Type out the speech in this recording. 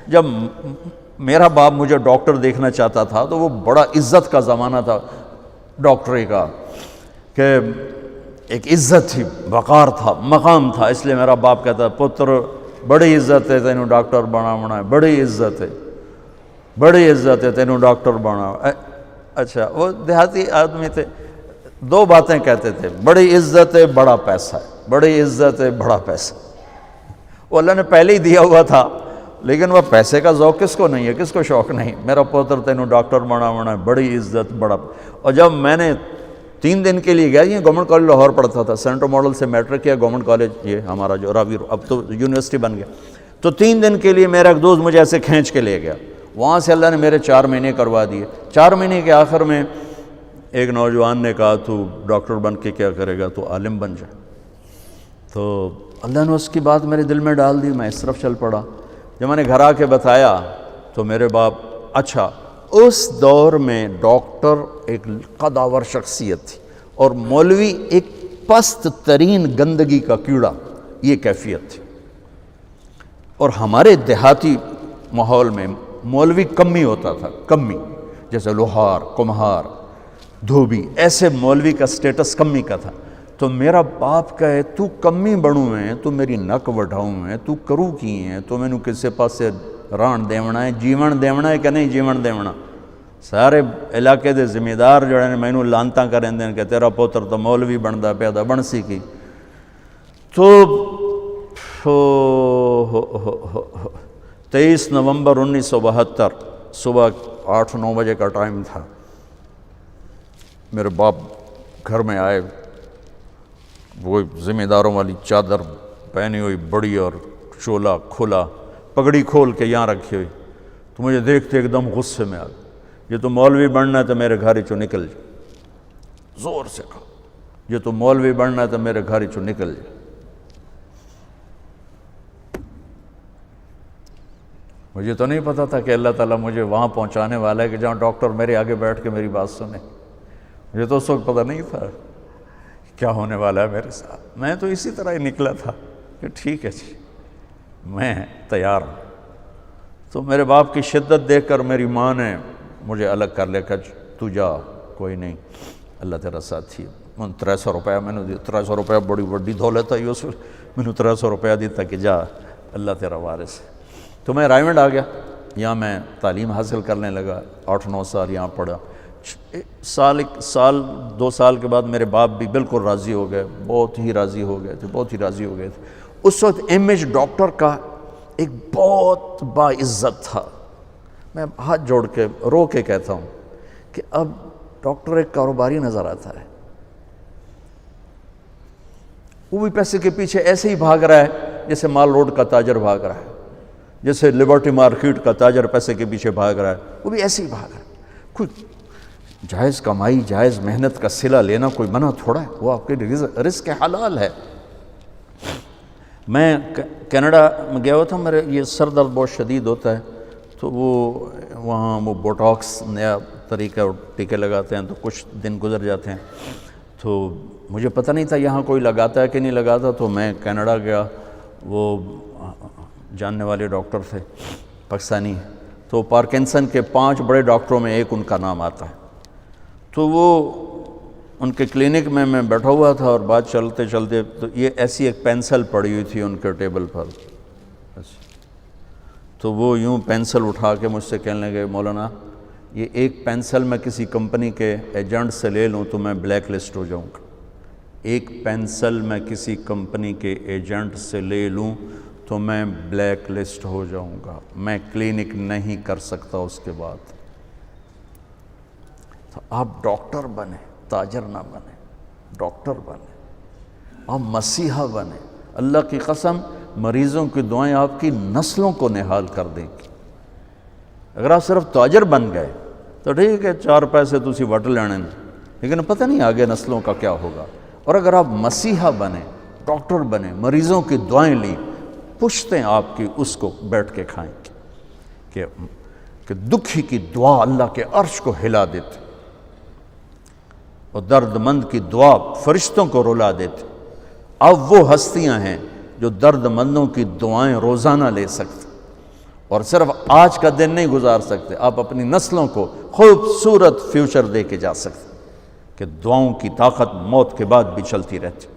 جب میرا باپ مجھے ڈاکٹر دیکھنا چاہتا تھا تو وہ بڑا عزت کا زمانہ تھا ڈاکٹری کا، کہ ایک عزت تھی، وقار تھا، مقام تھا، اس لیے میرا باپ کہتا پتر بڑی عزت ہے تینوں ڈاکٹر بناونا ہے، بڑی عزت ہے، بڑی عزت ہے تینوں ڈاکٹر بنا۔ اچھا، وہ دیہاتی آدمی تھے، دو باتیں کہتے تھے، بڑی عزت ہے بڑا پیسہ ہے، بڑی عزت ہے بڑا پیسہ۔ وہ اللہ نے پہلے ہی دیا ہوا تھا، لیکن وہ پیسے کا ذوق کس کو نہیں ہے، کس کو شوق نہیں، میرا پوتر تینوں ڈاکٹر بناونا ہے، بڑی عزت بڑا۔ اور جب میں نے 3 دن کے لیے گیا، یہ گورنمنٹ کالج لاہور پڑھتا تھا، سینٹرل ماڈل سے میٹرک کیا، گورنمنٹ کالج یہ ہمارا جو راوی اب تو یونیورسٹی بن گیا، تو 3 دن کے لیے میرا ایک دوست مجھے ایسے کھینچ کے لے گیا، وہاں سے اللہ نے میرے 4 مہینے کروا دیے۔ 4 مہینے کے آخر میں ایک نوجوان نے کہا تو ڈاکٹر بن کے کیا کرے گا، تو عالم بن جا۔ تو اللہ نے اس کی بات میرے دل میں ڈال دی، میں اس طرف چل پڑا۔ جب میں نے گھر آ کے بتایا تو میرے باپ، اچھا اس دور میں ڈاکٹر ایک قداور شخصیت تھی اور مولوی ایک پست ترین گندگی کا کیڑا، یہ کیفیت تھی۔ اور ہمارے دیہاتی ماحول میں مولوی کمی ہوتا تھا، کمی، جیسے لوہار، کمہار، دھوبی، ایسے مولوی کا سٹیٹس کمی کا تھا۔ تو میرا باپ کہے تو کمی بڑوں ہیں، تو میری نک وڈھاؤں ہیں، تو کرو کی ہیں، تو میں نے کسے پاسے ران دیونا ہے، جیون دیونا ہے کہ نہیں جیون دیونا۔ سارے علاقے دے ذمہ دار جڑے نے مینوں لانتاں کریں دین کہ تیرا پوتر تو مولوی بندا پیا دا، بن سی کی۔ تو 23 نومبر 1972 صبح 8-9 بجے کا ٹائم تھا، میرے باپ گھر میں آئے، وہ ذمہ داروں والی چادر پہنی ہوئی بڑی اور چولا کھلا، پگڑی کھول کے یہاں رکھی ہوئی، تو مجھے دیکھتے ایک دم غصے میں آ گیا، یہ تو مولوی بننا ہے تو میرے گھر چوں نکل جا، زور سے کہا، یہ تو مولوی بننا ہے تو میرے گھر چوں نکل جا۔ مجھے تو نہیں پتا تھا کہ اللہ تعالیٰ مجھے وہاں پہنچانے والا ہے کہ جہاں ڈاکٹر میرے آگے بیٹھ کے میری بات سنے۔ مجھے تو اس وقت پتہ نہیں تھا کیا ہونے والا ہے میرے ساتھ، میں تو اسی طرح ہی نکلا تھا کہ ٹھیک ہے جی میں تیار ہوں۔ تو میرے باپ کی شدت دیکھ کر میری ماں نے مجھے الگ کر لیا کہ تو جا، کوئی نہیں، اللہ تیرا ساتھی ہے۔ میں 300 روپیہ میں نے دیا، 300 روپیہ بڑی بڑی دولت ہے، اس میں نے 300 روپیہ دیتا کہ جا اللہ تیرا وارث ہے۔ تو میں رائمنڈ آ گیا، یہاں میں تعلیم حاصل کرنے لگا، 8-9 سال یہاں پڑھا۔ سال 2 سال کے بعد میرے باپ بھی بالکل راضی ہو گئے، بہت ہی راضی ہو گئے تھے، بہت ہی راضی ہو گئے تھے۔ اس وقت امیج ڈاکٹر کا ایک بہت باعزت تھا۔ میں ہاتھ جوڑ کے رو کے کہتا ہوں کہ اب ڈاکٹر ایک کاروباری نظر آتا ہے، وہ بھی پیسے کے پیچھے ایسے ہی بھاگ رہا ہے جیسے مال روڈ کا تاجر بھاگ رہا ہے، جیسے لبرٹی مارکیٹ کا تاجر پیسے کے پیچھے بھاگ رہا ہے، وہ بھی ایسے ہی بھاگ رہا ہے۔ کوئی جائز کمائی، جائز محنت کا صلہ لینا کوئی منع تھوڑا ہے، وہ آپ کے رزق حلال ہے۔ میں کینیڈا میں گیا ہوا تھا، میرے یہ سر درد بہت شدید ہوتا ہے، تو وہاں وہ بوٹاکس نیا طریقہ ٹیکے لگاتے ہیں، تو کچھ دن گزر جاتے ہیں، تو مجھے پتہ نہیں تھا یہاں کوئی لگاتا ہے کہ نہیں لگاتا، تو میں کینیڈا گیا، وہ جاننے والے ڈاکٹر تھے پاکستانی، تو پارکنسن کے 5 بڑے ڈاکٹروں میں ایک ان کا نام آتا ہے۔ تو وہ ان کے کلینک میں بیٹھا ہوا تھا اور بات چلتے چلتے تو یہ ایسی ایک پینسل پڑی ہوئی تھی ان کے ٹیبل پر، تو وہ یوں پینسل اٹھا کے مجھ سے کہنے لگے مولانا یہ ایک پینسل میں کسی کمپنی کے ایجنٹ سے لے لوں تو میں بلیک لسٹ ہو جاؤں گا، ایک پینسل میں کسی کمپنی کے ایجنٹ سے لے لوں تو میں بلیک لسٹ ہو جاؤں گا، میں کلینک نہیں کر سکتا اس کے بعد۔ تو آپ ڈاکٹر بنے، تاجر نہ بنے، ڈاکٹر بنے، آپ مسیحا بنے، اللہ کی قسم مریضوں کی دعائیں آپ کی نسلوں کو نہال کر دیں گی۔ اگر آپ صرف تاجر بن گئے تو ٹھیک ہے 4 پیسے تسی وٹ لینے، لیکن پتہ نہیں آگے نسلوں کا کیا ہوگا۔ اور اگر آپ مسیحا بنے، ڈاکٹر بنے، مریضوں کی دعائیں لیں، پشتیں آپ کی اس کو بیٹھ کے کھائیں گے کہ دکھی کی دعا اللہ کے عرش کو ہلا دیتے اور درد مند کی دعا فرشتوں کو رلا دیتے۔ اب وہ ہستیاں ہیں جو درد مندوں کی دعائیں روزانہ لے سکتے، اور صرف آج کا دن نہیں گزار سکتے، آپ اپنی نسلوں کو خوبصورت فیوچر دے کے جا سکتے کہ دعاؤں کی طاقت موت کے بعد بھی چلتی رہتی۔